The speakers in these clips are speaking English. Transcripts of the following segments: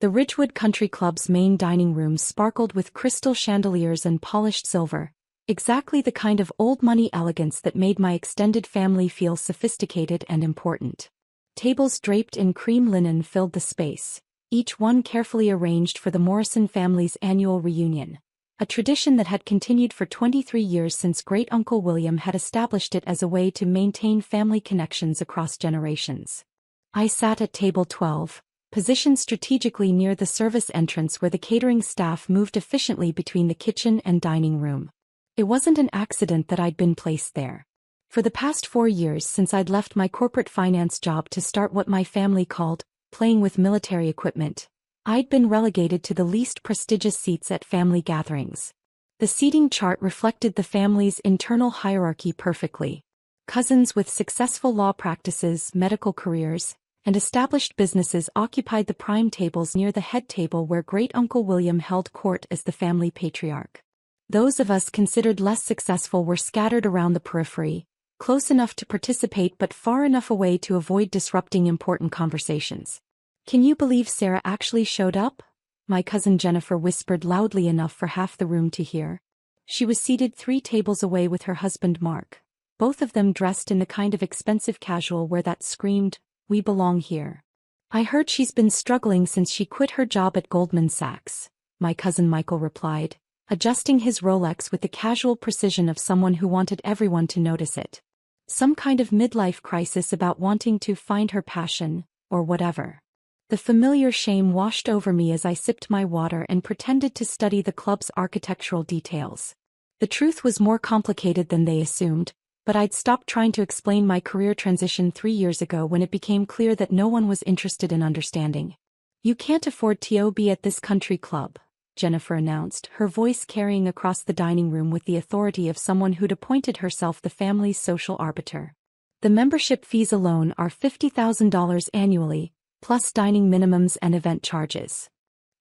The Ridgewood Country Club's main dining room sparkled with crystal chandeliers and polished silver, exactly the kind of old-money elegance that made my extended family feel sophisticated and important. Tables draped in cream linen filled the space, each one carefully arranged for the Morrison family's annual reunion, a tradition that had continued for 23 years since Great-Uncle William had established it as a way to maintain family connections across generations. I sat at table 12, positioned strategically near the service entrance where the catering staff moved efficiently between the kitchen and dining room. It wasn't an accident that I'd been placed there. For the past 4 years since I'd left my corporate finance job to start what my family called playing with military equipment, I'd been relegated to the least prestigious seats at family gatherings. The seating chart reflected the family's internal hierarchy perfectly. Cousins with successful law practices, medical careers, and established businesses occupied the prime tables near the head table where Great-Uncle William held court as the family patriarch. Those of us considered less successful were scattered around the periphery, close enough to participate but far enough away to avoid disrupting important conversations. "Can you believe Sarah actually showed up?" my cousin Jennifer whispered loudly enough for half the room to hear. She was seated 3 tables away with her husband Mark, both of them dressed in the kind of expensive casual wear that screamed, "We belong here." "I heard she's been struggling since she quit her job at Goldman Sachs," my cousin Michael replied, adjusting his Rolex with the casual precision of someone who wanted everyone to notice it. "Some kind of midlife crisis about wanting to find her passion, or whatever." The familiar shame washed over me as I sipped my water and pretended to study the club's architectural details. The truth was more complicated than they assumed, but I'd stopped trying to explain my career transition 3 years ago when it became clear that no one was interested in understanding. "You can't afford to be at this country club," Jennifer announced, her voice carrying across the dining room with the authority of someone who'd appointed herself the family's social arbiter. "The membership fees alone are $50,000 annually, plus dining minimums and event charges."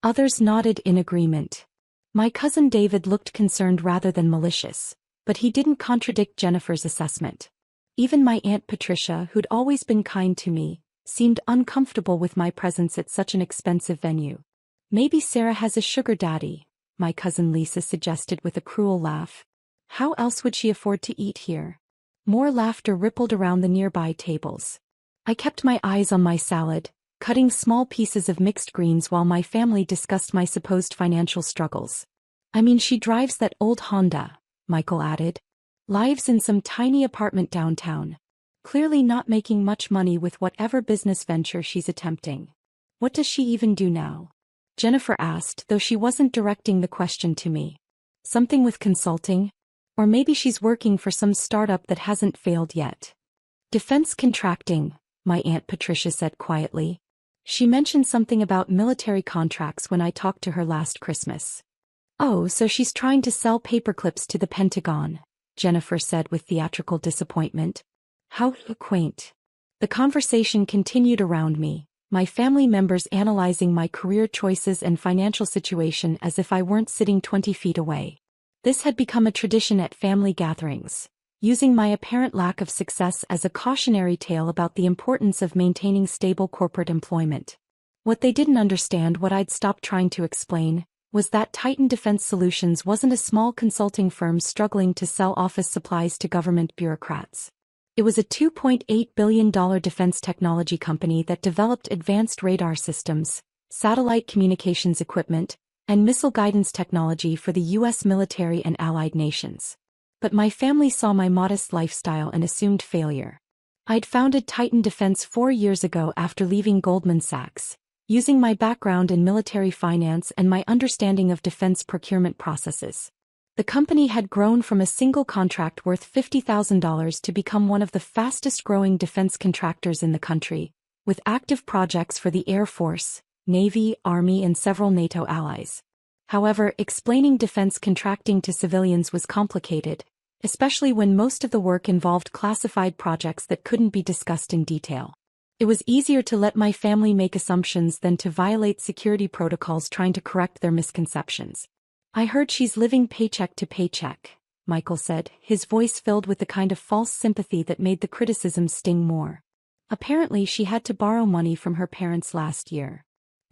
Others nodded in agreement. My cousin David looked concerned rather than malicious, but he didn't contradict Jennifer's assessment. Even my Aunt Patricia, who'd always been kind to me, seemed uncomfortable with my presence at such an expensive venue. "Maybe Sarah has a sugar daddy," my cousin Lisa suggested with a cruel laugh. "How else would she afford to eat here?" More laughter rippled around the nearby tables. I kept my eyes on my salad, cutting small pieces of mixed greens while my family discussed my supposed financial struggles. "I mean, she drives that old Honda," Michael added. "Lives in some tiny apartment downtown. Clearly not making much money with whatever business venture she's attempting." "What does she even do now?" Jennifer asked, though she wasn't directing the question to me. "Something with consulting? Or maybe she's working for some startup that hasn't failed yet." "Defense contracting," my Aunt Patricia said quietly. "She mentioned something about military contracts when I talked to her last Christmas." "Oh, so she's trying to sell paperclips to the Pentagon," Jennifer said with theatrical disappointment. "How quaint." The conversation continued around me, my family members analyzing my career choices and financial situation as if I weren't sitting 20 feet away. This had become a tradition at family gatherings, using my apparent lack of success as a cautionary tale about the importance of maintaining stable corporate employment. What they didn't understand, what I'd stopped trying to explain, was that Titan Defense Solutions wasn't a small consulting firm struggling to sell office supplies to government bureaucrats. It was a $2.8 billion defense technology company that developed advanced radar systems, satellite communications equipment, and missile guidance technology for the U.S. military and allied nations. But my family saw my modest lifestyle and assumed failure. I'd founded Titan Defense 4 years ago after leaving Goldman Sachs, using my background in military finance and my understanding of defense procurement processes. The company had grown from a single contract worth $50,000 to become one of the fastest-growing defense contractors in the country, with active projects for the Air Force, Navy, Army, and several NATO allies. However, explaining defense contracting to civilians was complicated, especially when most of the work involved classified projects that couldn't be discussed in detail. It was easier to let my family make assumptions than to violate security protocols trying to correct their misconceptions. "I heard she's living paycheck to paycheck," Michael said, his voice filled with the kind of false sympathy that made the criticism sting more. "Apparently she had to borrow money from her parents last year."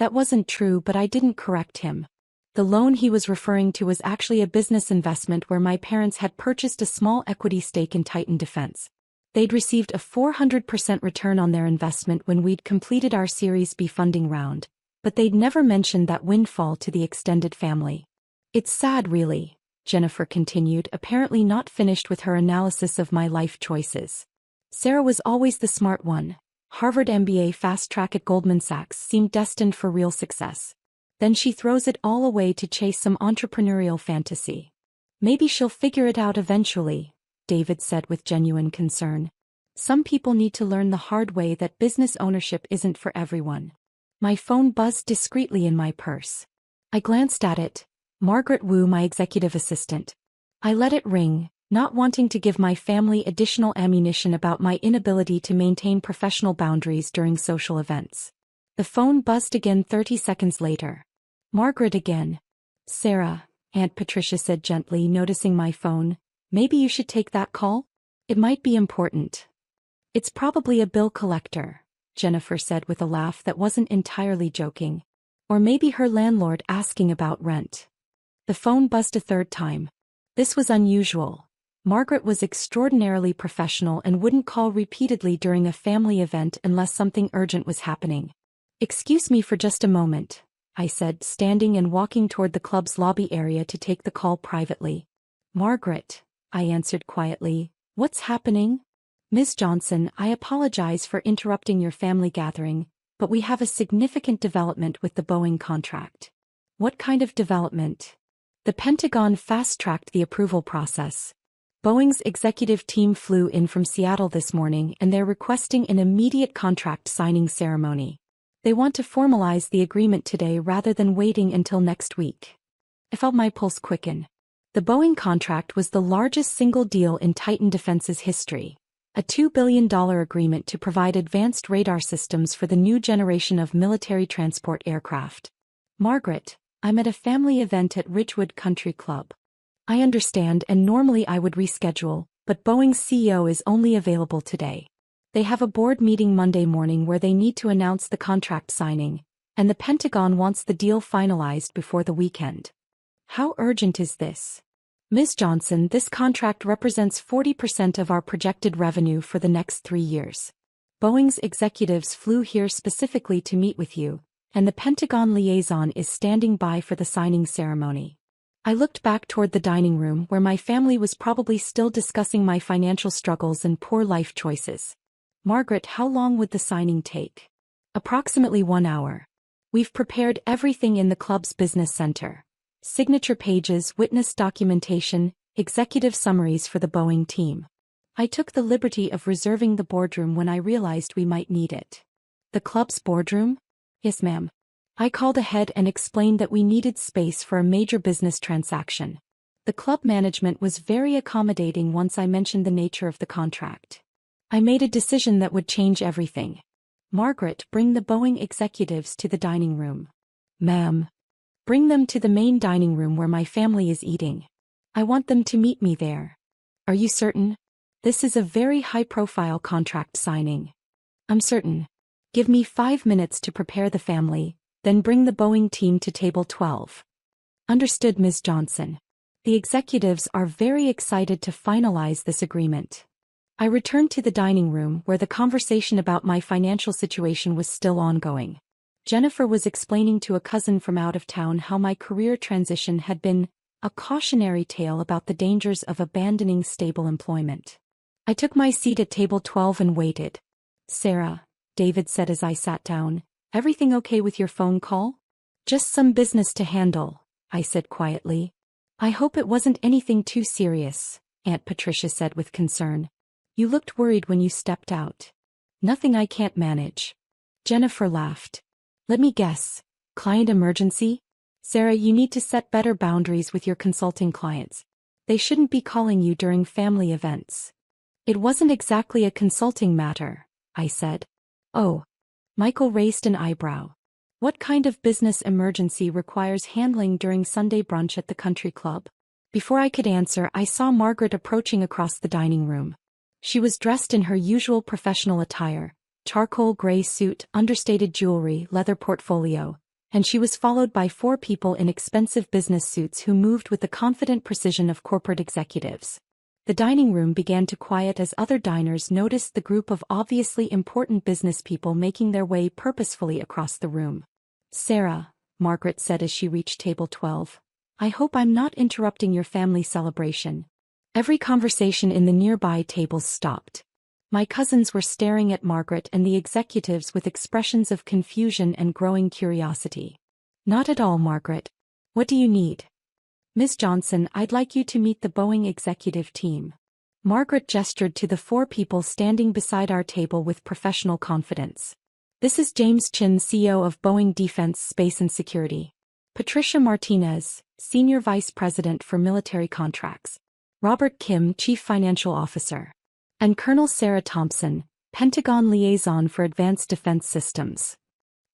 That wasn't true, but I didn't correct him. The loan he was referring to was actually a business investment where my parents had purchased a small equity stake in Titan Defense. They'd received a 400% return on their investment when we'd completed our Series B funding round, but they'd never mentioned that windfall to the extended family. It's sad, really, Jennifer continued, apparently not finished with her analysis of my life choices. Sarah was always the smart one. Harvard MBA fast track at Goldman Sachs seemed destined for real success. Then she throws it all away to chase some entrepreneurial fantasy. Maybe she'll figure it out eventually, David said with genuine concern. Some people need to learn the hard way that business ownership isn't for everyone. My phone buzzed discreetly in my purse. I glanced at it. Margaret Wu, my executive assistant. I let it ring, not wanting to give my family additional ammunition about my inability to maintain professional boundaries during social events. The phone buzzed again 30 seconds later. Margaret again. Sarah, Aunt Patricia said gently, noticing my phone, maybe you should take that call? It might be important. It's probably a bill collector, Jennifer said with a laugh that wasn't entirely joking. Or maybe her landlord asking about rent. The phone buzzed a third time. This was unusual. Margaret was extraordinarily professional and wouldn't call repeatedly during a family event unless something urgent was happening. Excuse me for just a moment, I said, standing and walking toward the club's lobby area to take the call privately. Margaret, I answered quietly, what's happening? Ms. Johnson, I apologize for interrupting your family gathering, but we have a significant development with the Boeing contract. What kind of development? The Pentagon fast-tracked the approval process. Boeing's executive team flew in from Seattle this morning and they're requesting an immediate contract signing ceremony. They want to formalize the agreement today rather than waiting until next week. I felt my pulse quicken. The Boeing contract was the largest single deal in Titan Defense's history. A $2 billion agreement to provide advanced radar systems for the new generation of military transport aircraft. Margaret, I'm at a family event at Ridgewood Country Club. I understand, and normally I would reschedule, but Boeing's CEO is only available today. They have a board meeting Monday morning where they need to announce the contract signing, and the Pentagon wants the deal finalized before the weekend. How urgent is this? Ms. Johnson, this contract represents 40% of our projected revenue for the next 3 years. Boeing's executives flew here specifically to meet with you, and the Pentagon liaison is standing by for the signing ceremony. I looked back toward the dining room where my family was probably still discussing my financial struggles and poor life choices. Margaret, how long would the signing take? Approximately 1 hour. We've prepared everything in the club's business center. Signature pages, witness documentation, executive summaries for the Boeing team. I took the liberty of reserving the boardroom when I realized we might need it. The club's boardroom? Yes, ma'am. I called ahead and explained that we needed space for a major business transaction. The club management was very accommodating once I mentioned the nature of the contract. I made a decision that would change everything. Margaret, bring the Boeing executives to the dining room. Ma'am. Bring them to the main dining room where my family is eating. I want them to meet me there. Are you certain? This is a very high-profile contract signing. I'm certain. Give me 5 minutes to prepare the family, then bring the Boeing team to table 12. Understood, Ms. Johnson. The executives are very excited to finalize this agreement. I returned to the dining room where the conversation about my financial situation was still ongoing. Jennifer was explaining to a cousin from out of town how my career transition had been a cautionary tale about the dangers of abandoning stable employment. I took my seat at table 12 and waited. Sarah, David said as I sat down, everything okay with your phone call? Just some business to handle, I said quietly. I hope it wasn't anything too serious, Aunt Patricia said with concern. You looked worried when you stepped out. Nothing I can't manage. Jennifer laughed. Let me guess. Client emergency? Sarah, you need to set better boundaries with your consulting clients. They shouldn't be calling you during family events. It wasn't exactly a consulting matter, I said. Oh. Michael raised an eyebrow. What kind of business emergency requires handling during Sunday brunch at the country club? Before I could answer, I saw Margaret approaching across the dining room. She was dressed in her usual professional attire, charcoal gray suit, understated jewelry, leather portfolio, and she was followed by 4 people in expensive business suits who moved with the confident precision of corporate executives. The dining room began to quiet as other diners noticed the group of obviously important business people making their way purposefully across the room. "Sarah," Margaret said as she reached table 12, "I hope I'm not interrupting your family celebration." Every conversation in the nearby tables stopped. My cousins were staring at Margaret and the executives with expressions of confusion and growing curiosity. "Not at all, Margaret. What do you need?" "Ms. Johnson, I'd like you to meet the Boeing executive team." Margaret gestured to the 4 people standing beside our table with professional confidence. "This is James Chin, CEO of Boeing Defense, Space and Security. Patricia Martinez, Senior Vice President for Military Contracts. Robert Kim, Chief Financial Officer. And Colonel Sarah Thompson, Pentagon Liaison for Advanced Defense Systems."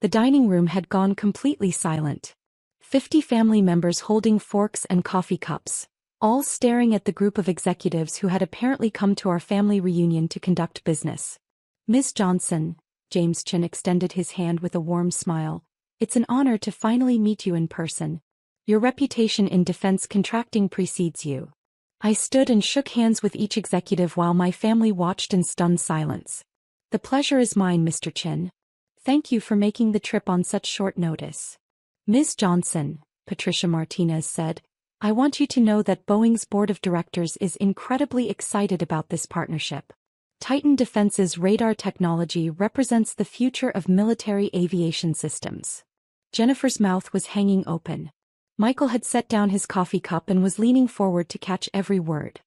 The dining room had gone completely silent. 50 family members holding forks and coffee cups, all staring at the group of executives who had apparently come to our family reunion to conduct business. "Ms. Johnson," James Chin extended his hand with a warm smile, "it's an honor to finally meet you in person. Your reputation in defense contracting precedes you." I stood and shook hands with each executive while my family watched in stunned silence. "The pleasure is mine, Mr. Chin. Thank you for making the trip on such short notice." "Ms. Johnson," Patricia Martinez said, "I want you to know that Boeing's board of directors is incredibly excited about this partnership. Titan Defense's radar technology represents the future of military aviation systems." Jennifer's mouth was hanging open. Michael had set down his coffee cup and was leaning forward to catch every word.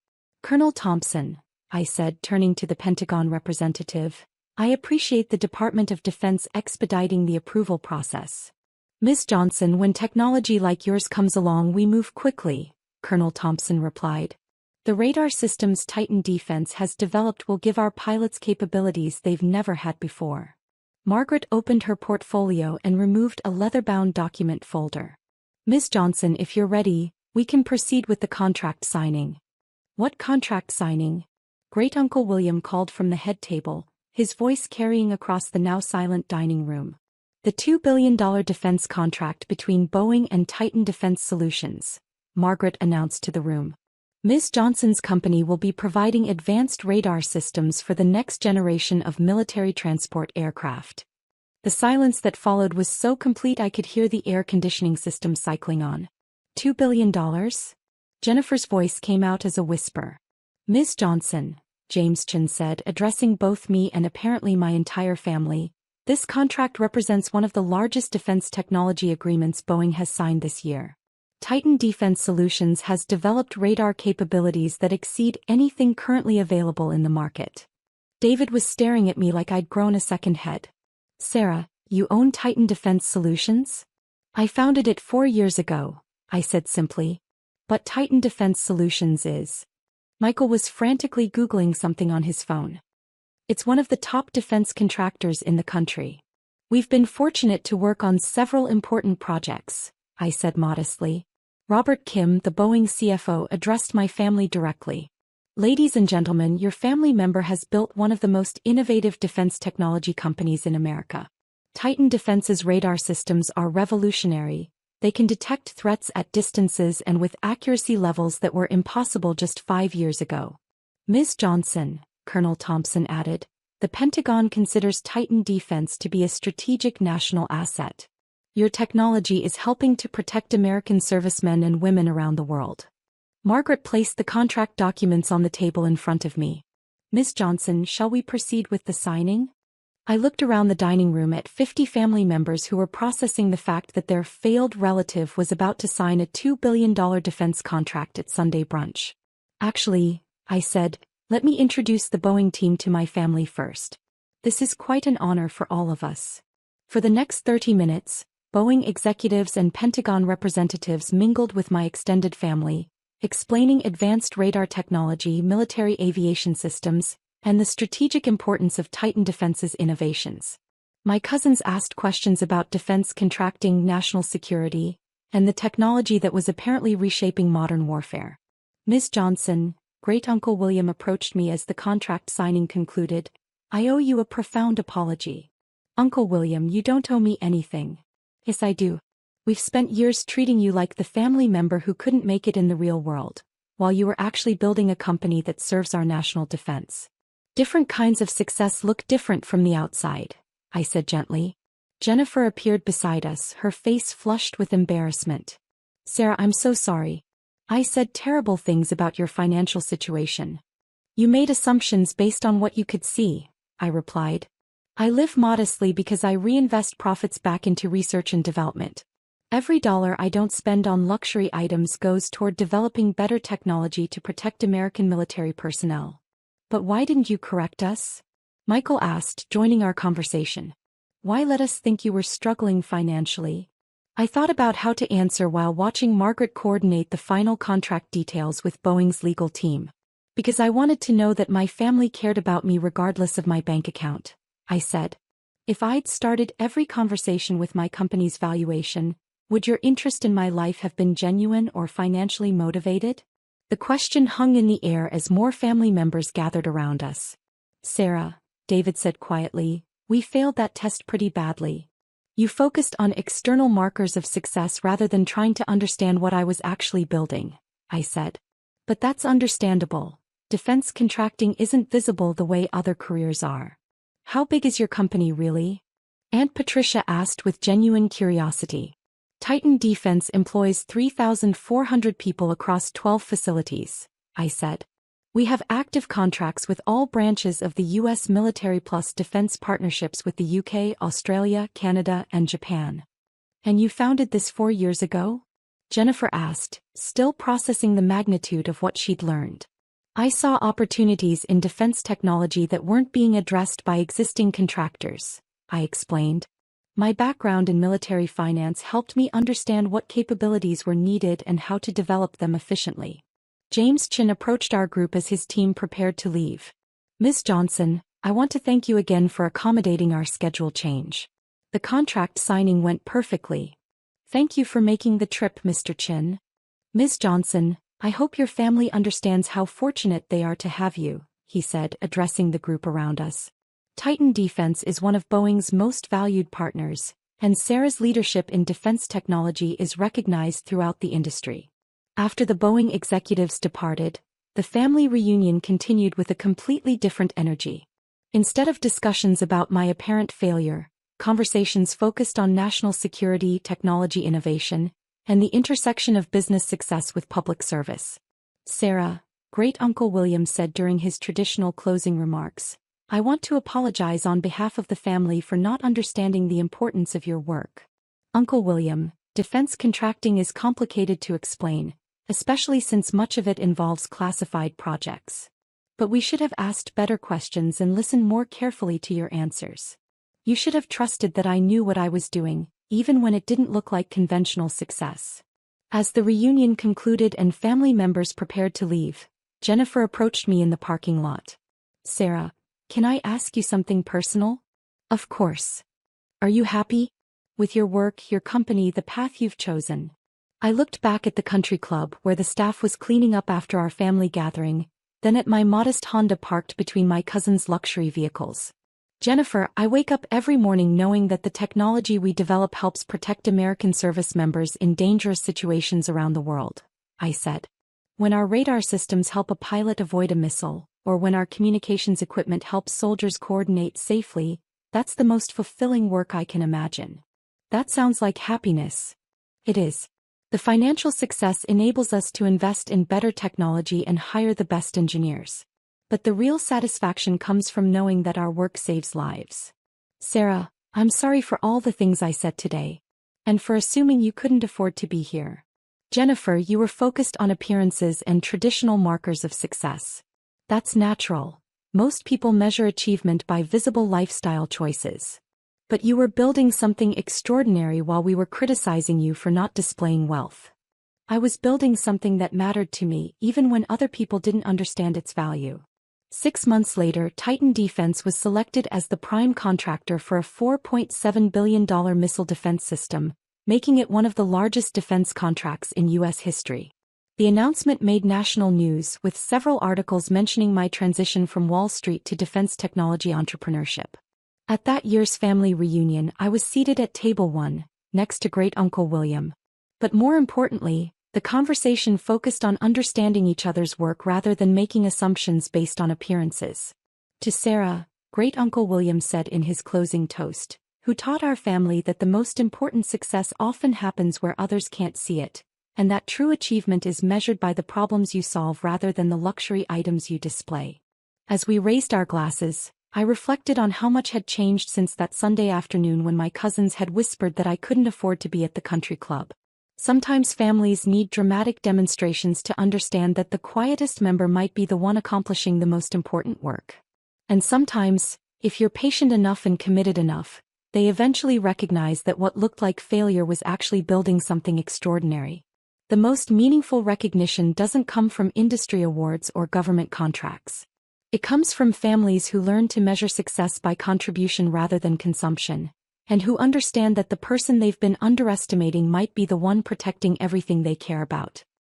"Colonel Thompson," I said, turning to the Pentagon representative, "I appreciate the Department of Defense expediting the approval process." "Ms. Johnson, when technology like yours comes along, we move quickly," Colonel Thompson replied. "The radar systems Titan Defense has developed will give our pilots capabilities they've never had before." Margaret opened her portfolio and removed a leather-bound document folder. "Ms. Johnson, if you're ready, we can proceed with the contract signing." "What contract signing?" Great-Uncle William called from the head table, his voice carrying across the now silent dining room. "The $2 billion defense contract between Boeing and Titan Defense Solutions," Margaret announced to the room. "Ms. Johnson's company will be providing advanced radar systems for the next generation of military transport aircraft." The silence that followed was so complete I could hear the air conditioning system cycling on. $2 billion? Jennifer's voice came out as a whisper. "Ms. Johnson," James Chin said, addressing both me and apparently my entire family, "this contract represents one of the largest defense technology agreements Boeing has signed this year. Titan Defense Solutions has developed radar capabilities that exceed anything currently available in the market." David was staring at me like I'd grown a second head. "Sarah, you own Titan Defense Solutions?" "I founded it 4 years ago," I said simply. "But Titan Defense Solutions is..." Michael was frantically Googling something on his phone. "It's one of the top defense contractors in the country. We've been fortunate to work on several important projects," I said modestly. Robert Kim, the Boeing CFO, addressed my family directly. "Ladies and gentlemen, your family member has built one of the most innovative defense technology companies in America. Titan Defense's radar systems are revolutionary. They can detect threats at distances and with accuracy levels that were impossible just 5 years ago." "Ms. Johnson," Colonel Thompson added, "the Pentagon considers Titan Defense to be a strategic national asset. Your technology is helping to protect American servicemen and women around the world." Margaret placed the contract documents on the table in front of me. "Ms. Johnson, shall we proceed with the signing?" I looked around the dining room at 50 family members who were processing the fact that their failed relative was about to sign a $2 billion defense contract at Sunday brunch. "Actually," I said, "let me introduce the Boeing team to my family first. This is quite an honor for all of us." For the next 30 minutes, Boeing executives and Pentagon representatives mingled with my extended family, explaining advanced radar technology, military aviation systems, and the strategic importance of Titan Defense's innovations. My cousins asked questions about defense contracting, national security, and the technology that was apparently reshaping modern warfare. "Ms. Johnson," Great-Uncle William approached me as the contract signing concluded, "I owe you a profound apology." "Uncle William, you don't owe me anything. Yes, I do. We've spent years treating you like the family member who couldn't make it in the real world, while you were actually building a company that serves our national defense. Different kinds of success look different from the outside, I said gently. Jennifer appeared beside us, her face flushed with embarrassment. Sarah, I'm so sorry. I said terrible things about your financial situation. You made assumptions based on what you could see, I replied. I live modestly because I reinvest profits back into research and development. Every dollar I don't spend on luxury items goes toward developing better technology to protect American military personnel. But why didn't you correct us? Michael asked, joining our conversation. Why let us think you were struggling financially? I thought about how to answer while watching Margaret coordinate the final contract details with Boeing's legal team. Because I wanted to know that my family cared about me regardless of my bank account, I said. If I'd started every conversation with my company's valuation, would your interest in my life have been genuine or financially motivated? The question hung in the air as more family members gathered around us. Sarah, David said quietly, we failed that test pretty badly. You focused on external markers of success rather than trying to understand what I was actually building, I said. But that's understandable. Defense contracting isn't visible the way other careers are. How big is your company really? Aunt Patricia asked with genuine curiosity. Titan Defense employs 3,400 people across 12 facilities, I said. We have active contracts with all branches of the U.S. military plus defense partnerships with the UK, Australia, Canada, and Japan. And you founded this 4 years ago? Jennifer asked, still processing the magnitude of what she'd learned. I saw opportunities in defense technology that weren't being addressed by existing contractors, I explained. My background in military finance helped me understand what capabilities were needed and how to develop them efficiently. James Chin approached our group as his team prepared to leave. Ms. Johnson, I want to thank you again for accommodating our schedule change. The contract signing went perfectly. Thank you for making the trip, Mr. Chin. Ms. Johnson, I hope your family understands how fortunate they are to have you, he said, addressing the group around us. Titan Defense is one of Boeing's most valued partners, and Sarah's leadership in defense technology is recognized throughout the industry. After the Boeing executives departed, the family reunion continued with a completely different energy. Instead of discussions about my apparent failure, conversations focused on national security, technology innovation, and the intersection of business success with public service. Sarah, Great-Uncle William said during his traditional closing remarks, I want to apologize on behalf of the family for not understanding the importance of your work. Uncle William, defense contracting is complicated to explain, especially since much of it involves classified projects. But we should have asked better questions and listened more carefully to your answers. You should have trusted that I knew what I was doing, even when it didn't look like conventional success. As the reunion concluded and family members prepared to leave, Jennifer approached me in the parking lot. Sarah, can I ask you something personal? Of course. Are you happy? With your work, your company, the path you've chosen? I looked back at the country club where the staff was cleaning up after our family gathering, then at my modest Honda parked between my cousin's luxury vehicles. Jennifer, I wake up every morning knowing that the technology we develop helps protect American service members in dangerous situations around the world, I said. When our radar systems help a pilot avoid a missile, or when our communications equipment helps soldiers coordinate safely, that's the most fulfilling work I can imagine. That sounds like happiness. It is. The financial success enables us to invest in better technology and hire the best engineers. But the real satisfaction comes from knowing that our work saves lives. Sarah, I'm sorry for all the things I said today. And for assuming you couldn't afford to be here. Jennifer, you were focused on appearances and traditional markers of success. That's natural. Most people measure achievement by visible lifestyle choices. But you were building something extraordinary while we were criticizing you for not displaying wealth. I was building something that mattered to me even when other people didn't understand its value. 6 months later, Titan Defense was selected as the prime contractor for a $4.7 billion missile defense system, making it one of the largest defense contracts in U.S. history. The announcement made national news, with several articles mentioning my transition from Wall Street to defense technology entrepreneurship. At that year's family reunion, I was seated at table 1, next to Great Uncle William. But more importantly, the conversation focused on understanding each other's work rather than making assumptions based on appearances. To Sarah, Great Uncle William said in his closing toast, who taught our family that the most important success often happens where others can't see it, and that true achievement is measured by the problems you solve rather than the luxury items you display. As we raised our glasses, I reflected on how much had changed since that Sunday afternoon when my cousins had whispered that I couldn't afford to be at the country club. Sometimes families need dramatic demonstrations to understand that the quietest member might be the one accomplishing the most important work. And sometimes, if you're patient enough and committed enough, they eventually recognize that what looked like failure was actually building something extraordinary. The most meaningful recognition doesn't come from industry awards or government contracts. It comes from families who learn to measure success by contribution rather than consumption, and who understand that the person they've been underestimating might be the one protecting everything they care about.